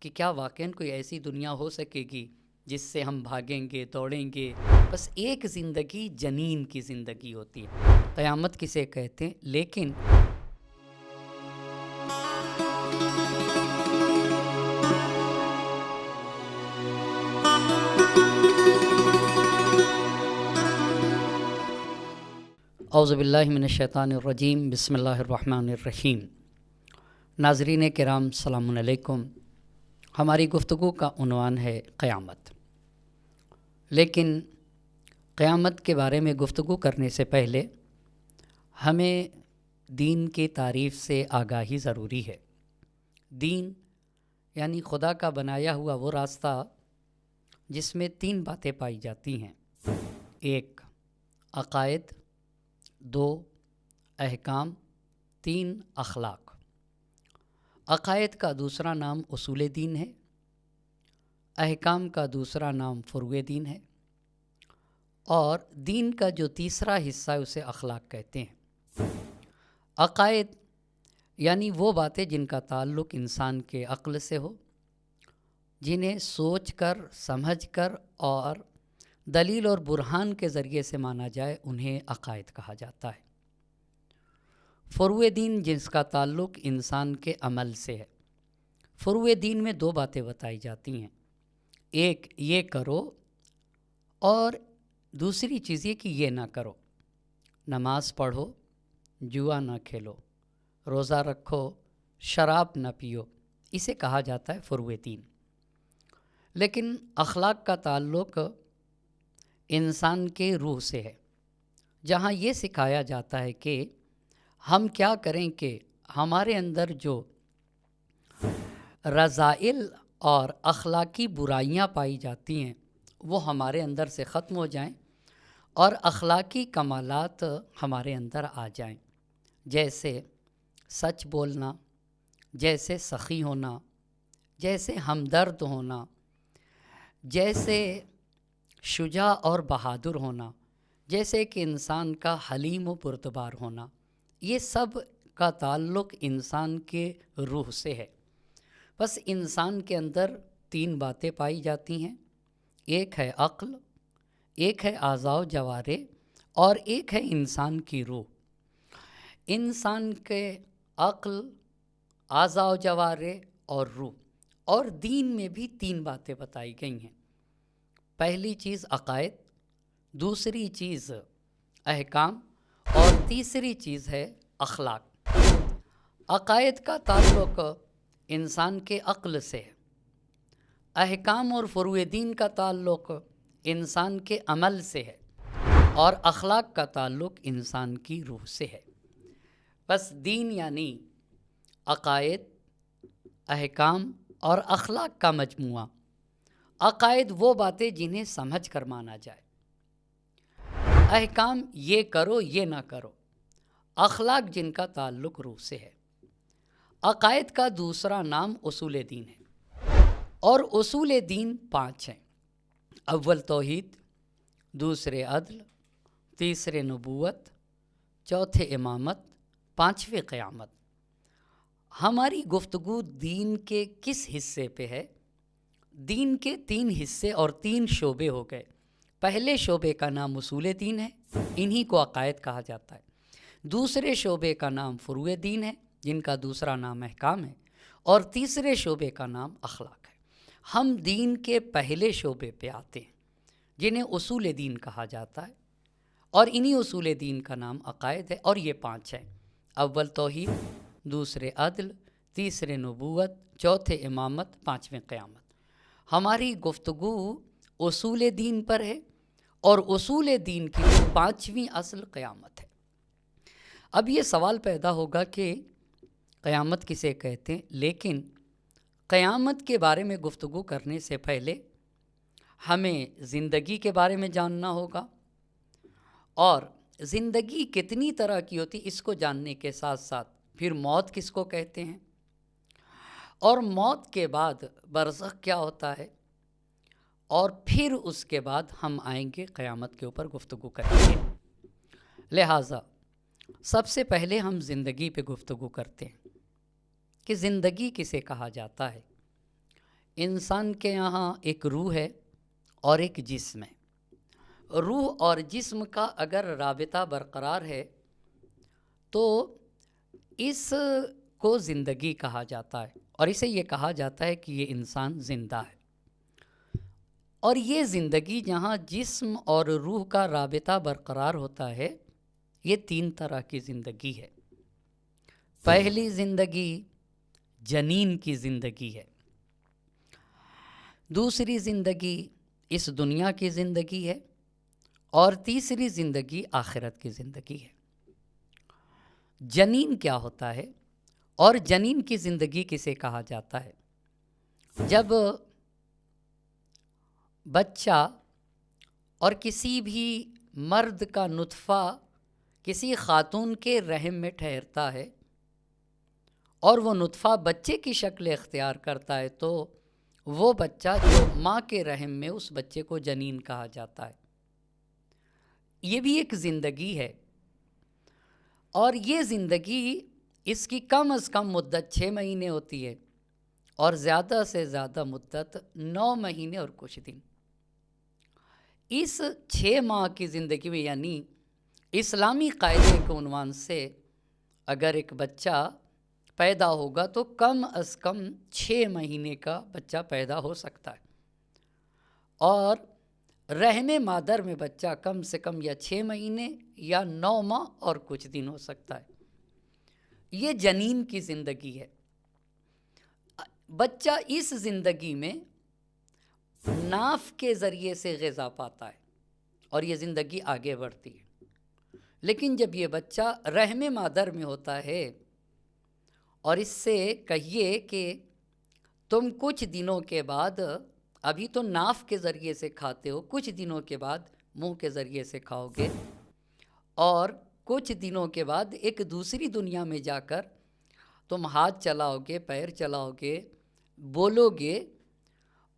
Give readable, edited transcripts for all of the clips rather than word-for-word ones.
کہ کیا واقعاً کوئی ایسی دنیا ہو سکے گی جس سے ہم بھاگیں گے، دوڑیں گے؟ بس ایک زندگی جنین کی زندگی ہوتی ہے، قیامت کسے کہتے ہیں۔ لیکن اعوذ باللہ من الشیطان الرجیم، بسم اللہ الرحمن الرحیم۔ ناظرین کرام، السلام علیکم۔ ہماری گفتگو کا عنوان ہے قیامت۔ لیکن قیامت کے بارے میں گفتگو کرنے سے پہلے ہمیں دین کی تعریف سے آگاہی ضروری ہے۔ دین یعنی خدا کا بنایا ہوا وہ راستہ جس میں 3 باتیں پائی جاتی ہیں: 1 عقائد، 2 احکام، 3 اخلاق۔ عقائد کا دوسرا نام اصول دین ہے، احکام کا دوسرا نام فروع دین ہے، اور دین کا جو تیسرا حصہ ہے اسے اخلاق کہتے ہیں۔ عقائد یعنی وہ باتیں جن کا تعلق انسان کے عقل سے ہو، جنہیں سوچ کر، سمجھ کر اور دلیل اور برہان کے ذریعے سے مانا جائے، انہیں عقائد کہا جاتا ہے۔ فروع دین جس کا تعلق انسان کے عمل سے ہے۔ فروع دین میں 2 باتیں بتائی جاتی ہیں: ایک یہ کرو، اور دوسری چیز یہ کہ یہ نہ کرو۔ نماز پڑھو، جوا نہ کھیلو، روزہ رکھو، شراب نہ پیو، اسے کہا جاتا ہے فروع دین۔ لیکن اخلاق کا تعلق انسان کے روح سے ہے، جہاں یہ سکھایا جاتا ہے کہ ہم کیا کریں کہ ہمارے اندر جو رذائل اور اخلاقی برائیاں پائی جاتی ہیں وہ ہمارے اندر سے ختم ہو جائیں اور اخلاقی کمالات ہمارے اندر آ جائیں، جیسے سچ بولنا، جیسے سخی ہونا، جیسے ہمدرد ہونا، جیسے شجاع اور بہادر ہونا، جیسے کہ انسان کا حلیم و پرتبار ہونا۔ یہ سب کا تعلق انسان کے روح سے ہے۔ بس انسان کے اندر 3 باتیں پائی جاتی ہیں: ایک ہے عقل، ایک ہے اعضاء و جوارح، اور ایک ہے انسان کی روح۔ انسان کے عقل، اعضاء و جوارح اور روح، اور دین میں بھی 3 باتیں بتائی گئی ہیں۔ پہلی چیز عقائد، دوسری چیز احکام، اور تیسری چیز ہے اخلاق۔ عقائد کا تعلق انسان کے عقل سے ہے، احکام اور فروع دین کا تعلق انسان کے عمل سے ہے، اور اخلاق کا تعلق انسان کی روح سے ہے۔ بس دین یعنی عقائد، احکام اور اخلاق کا مجموعہ۔ عقائد وہ باتیں جنہیں سمجھ کر مانا جائے، احکام یہ کرو یہ نہ کرو، اخلاق جن کا تعلق روح سے ہے۔ عقائد کا دوسرا نام اصول دین ہے، اور اصول دین 5 ہیں: اول توحید، دوسرے عدل، تیسرے نبوت، چوتھے امامت، 5ویں قیامت۔ ہماری گفتگو دین کے کس حصے پہ ہے؟ دین کے 3 حصے اور 3 شعبے ہو گئے۔ پہلے شعبے کا نام اصول دین ہے، انہی کو عقائد کہا جاتا ہے۔ دوسرے شعبے کا نام فروع دین ہے، جن کا دوسرا نام احکام ہے، اور تیسرے شعبے کا نام اخلاق ہے۔ ہم دین کے پہلے شعبے پہ آتے ہیں، جنہیں اصول دین کہا جاتا ہے، اور انہی اصول دین کا نام عقائد ہے، اور یہ 5 ہیں: اول توحید، دوسرے عدل، تیسرے نبوت، چوتھے امامت، 5ویں قیامت۔ ہماری گفتگو اصول دین پر ہے، اور اصول دین کی 5ویں اصل قیامت ہے۔ اب یہ سوال پیدا ہوگا کہ قیامت کسے کہتے ہیں؟ لیکن قیامت کے بارے میں گفتگو کرنے سے پہلے ہمیں زندگی کے بارے میں جاننا ہوگا، اور زندگی کتنی طرح کی ہوتی اس کو جاننے کے ساتھ ساتھ پھر موت کس کو کہتے ہیں، اور موت کے بعد برزخ کیا ہوتا ہے، اور پھر اس کے بعد ہم آئیں گے قیامت کے اوپر گفتگو کریں گے۔ لہٰذا سب سے پہلے ہم زندگی پہ گفتگو کرتے ہیں کہ زندگی کسے کہا جاتا ہے۔ انسان کے یہاں ایک روح ہے اور ایک جسم ہے. روح اور جسم کا اگر رابطہ برقرار ہے تو اس کو زندگی کہا جاتا ہے، اور اسے یہ کہا جاتا ہے کہ یہ انسان زندہ ہے. اور یہ زندگی جہاں جسم اور روح کا رابطہ برقرار ہوتا ہے، یہ 3 طرح کی زندگی ہے. پہلی زندگی جنین کی زندگی ہے، دوسری زندگی اس دنیا کی زندگی ہے، اور تیسری زندگی آخرت کی زندگی ہے. جنین کیا ہوتا ہے اور جنین کی زندگی کسے کہا جاتا ہے؟ جب بچہ اور کسی بھی مرد کا نطفہ کسی خاتون کے رحم میں ٹھہرتا ہے اور وہ نطفہ بچے کی شکل اختیار کرتا ہے تو وہ بچہ جو ماں کے رحم میں، اس بچے کو جنین کہا جاتا ہے. یہ بھی ایک زندگی ہے، اور یہ زندگی اس کی کم از کم مدت 6 مہینے ہوتی ہے اور زیادہ سے زیادہ مدت 9 مہینے اور کچھ دن. اس 6 ماہ کی زندگی میں، یعنی اسلامی قاعدے کے عنوان سے اگر ایک بچہ پیدا ہوگا تو کم از کم 6 مہینے کا بچہ پیدا ہو سکتا ہے، اور رحم مادر میں بچہ کم سے کم یا 6 مہینے یا 9 ماہ اور کچھ دن ہو سکتا ہے. یہ جنین کی زندگی ہے. بچہ اس زندگی میں ناف کے ذریعے سے غذا پاتا ہے اور یہ زندگی آگے بڑھتی ہے. لیکن جب یہ بچہ رحم مادر میں ہوتا ہے اور اس سے کہیے کہ تم کچھ دنوں کے بعد، ابھی تو ناف کے ذریعے سے کھاتے ہو، کچھ دنوں کے بعد منہ کے ذریعے سے کھاؤ گے، اور کچھ دنوں کے بعد ایک دوسری دنیا میں جا کر تم ہاتھ چلاؤ گے، پیر چلاؤ گے، بولو گے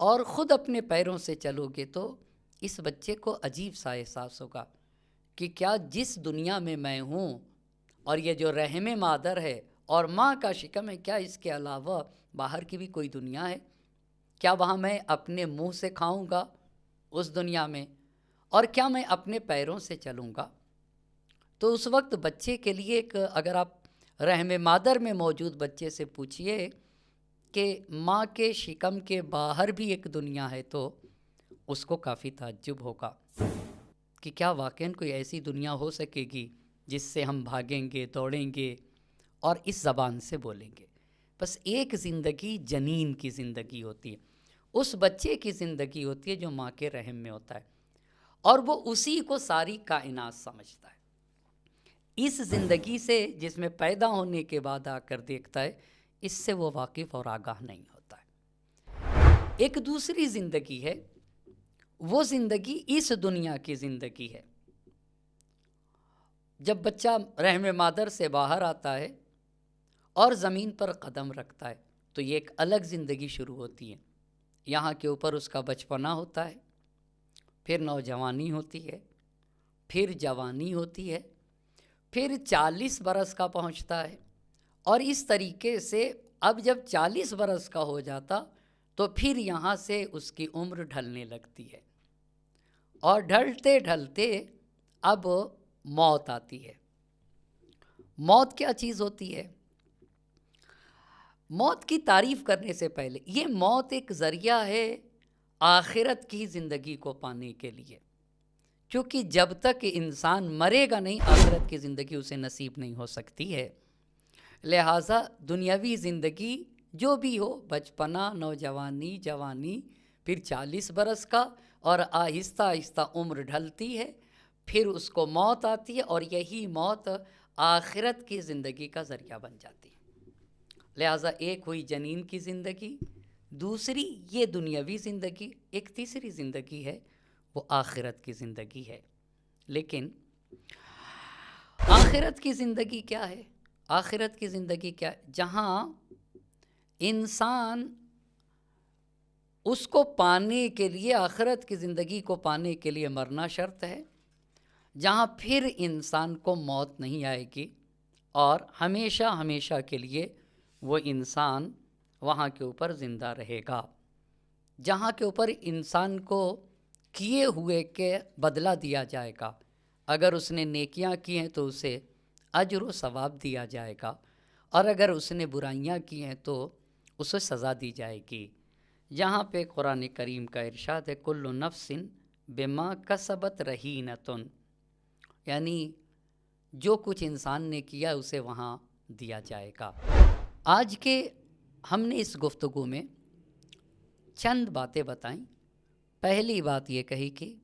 اور خود اپنے پیروں سے چلو گے، تو اس بچے کو عجیب سا احساس ہوگا کہ کیا جس دنیا میں میں ہوں اور یہ جو رحم مادر ہے اور ماں کا شکم ہے، کیا اس کے علاوہ باہر کی بھی کوئی دنیا ہے؟ کیا وہاں میں اپنے منہ سے کھاؤں گا اس دنیا میں، اور کیا میں اپنے پیروں سے چلوں گا؟ تو اس وقت بچے کے لیے اگر آپ رحم مادر میں موجود بچے سے پوچھئے کہ ماں کے شکم کے باہر بھی ایک دنیا ہے، تو اس کو کافی تعجب ہوگا کہ کیا واقعاً کوئی ایسی دنیا ہو سکے گی جس سے ہم بھاگیں گے، دوڑیں گے اور اس زبان سے بولیں گے. بس ایک زندگی جنین کی زندگی ہوتی ہے، اس بچے کی زندگی ہوتی ہے جو ماں کے رحم میں ہوتا ہے، اور وہ اسی کو ساری کائنات سمجھتا ہے. اس زندگی سے جس میں پیدا ہونے کے بعد آ کر دیکھتا ہے، اس سے وہ واقف اور آگاہ نہیں ہوتا ہے. ایک دوسری زندگی ہے، وہ زندگی اس دنیا کی زندگی ہے. جب بچہ رحم مادر سے باہر آتا ہے اور زمین پر قدم رکھتا ہے تو یہ ایک الگ زندگی شروع ہوتی ہے. یہاں کے اوپر اس کا بچپنا ہوتا ہے، پھر نوجوانی ہوتی ہے، پھر جوانی ہوتی ہے، پھر 40 برس کا پہنچتا ہے، اور اس طریقے سے اب جب 40 برس کا ہو جاتا تو پھر یہاں سے اس کی عمر ڈھلنے لگتی ہے، اور ڈھلتے ڈھلتے اب موت آتی ہے. موت کیا چیز ہوتی ہے؟ موت کی تعریف کرنے سے پہلے یہ موت ایک ذریعہ ہے آخرت کی زندگی کو پانے کے لیے، کیونکہ جب تک انسان مرے گا نہیں، آخرت کی زندگی اسے نصیب نہیں ہو سکتی ہے. لہٰذا دنیاوی زندگی جو بھی ہو، بچپنا، نوجوانی، جوانی، پھر 40 برس کا، اور آہستہ آہستہ عمر ڈھلتی ہے، پھر اس کو موت آتی ہے، اور یہی موت آخرت کی زندگی کا ذریعہ بن جاتی ہے. لہٰذا ایک ہوئی جنین کی زندگی، دوسری یہ دنیاوی زندگی، ایک تیسری زندگی ہے وہ آخرت کی زندگی ہے. لیکن آخرت کی زندگی کیا ہے؟ آخرت کی زندگی کیا ہے؟ جہاں انسان اس کو پانے کے لیے، آخرت کی زندگی کو پانے کے لیے مرنا شرط ہے، جہاں پھر انسان کو موت نہیں آئے گی اور ہمیشہ ہمیشہ کے لیے وہ انسان وہاں کے اوپر زندہ رہے گا. جہاں کے اوپر انسان کو کیے ہوئے کے بدلہ دیا جائے گا۔ اگر اس نے نیکیاں کی ہیں تو اسے اجر و ثواب دیا جائے گا، اور اگر اس نے برائیاں کی ہیں تو اسے سزا دی جائے گی۔ یہاں پہ قرآن کریم کا ارشاد ہے کل نفس بما کسبت رہینۃ، یعنی جو کچھ انسان نے کیا اسے وہاں دیا جائے گا۔ آج کے ہم نے اس گفتگو میں چند باتیں بتائیں۔ پہلی بات یہ کہی کہ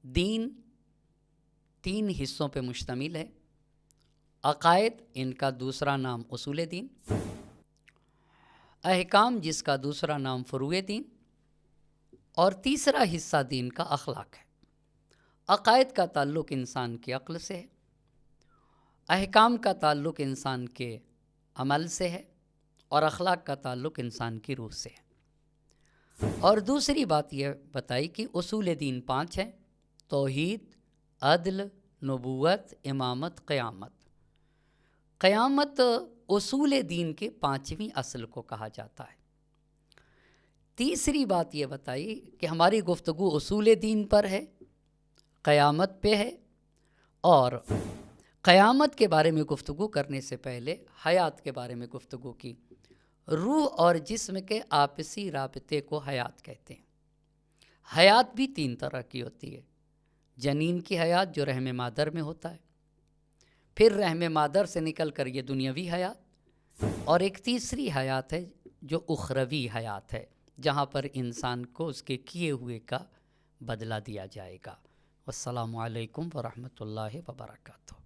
دین 3 حصوں پہ مشتمل ہے۔ عقائد، ان کا دوسرا نام اصول دین، احکام جس کا دوسرا نام فروع دین، اور تیسرا حصہ دین کا اخلاق ہے۔ عقائد کا تعلق انسان کی عقل سے ہے، احکام کا تعلق انسان کے عمل سے ہے، اور اخلاق کا تعلق انسان کی روح سے ہے۔ اور دوسری بات یہ بتائی کہ اصول دین 5 ہیں: توحید، عدل، نبوت، امامت، قیامت۔ قیامت اصول دین کے 5ویں اصل کو کہا جاتا ہے۔ تیسری بات یہ بتائی کہ ہماری گفتگو اصول دین پر ہے، قیامت پہ ہے، اور قیامت کے بارے میں گفتگو کرنے سے پہلے حیات کے بارے میں گفتگو کی۔ روح اور جسم کے آپسی رابطے کو حیات کہتے ہیں۔ حیات بھی 3 طرح کی ہوتی ہے: جنین کی حیات جو رحم مادر میں ہوتا ہے، پھر رحم مادر سے نکل کر یہ دنیاوی حیات، اور ایک تیسری حیات ہے جو اخروی حیات ہے، جہاں پر انسان کو اس کے کیے ہوئے کا بدلہ دیا جائے گا۔ والسلام علیکم ورحمۃ اللہ وبرکاتہ۔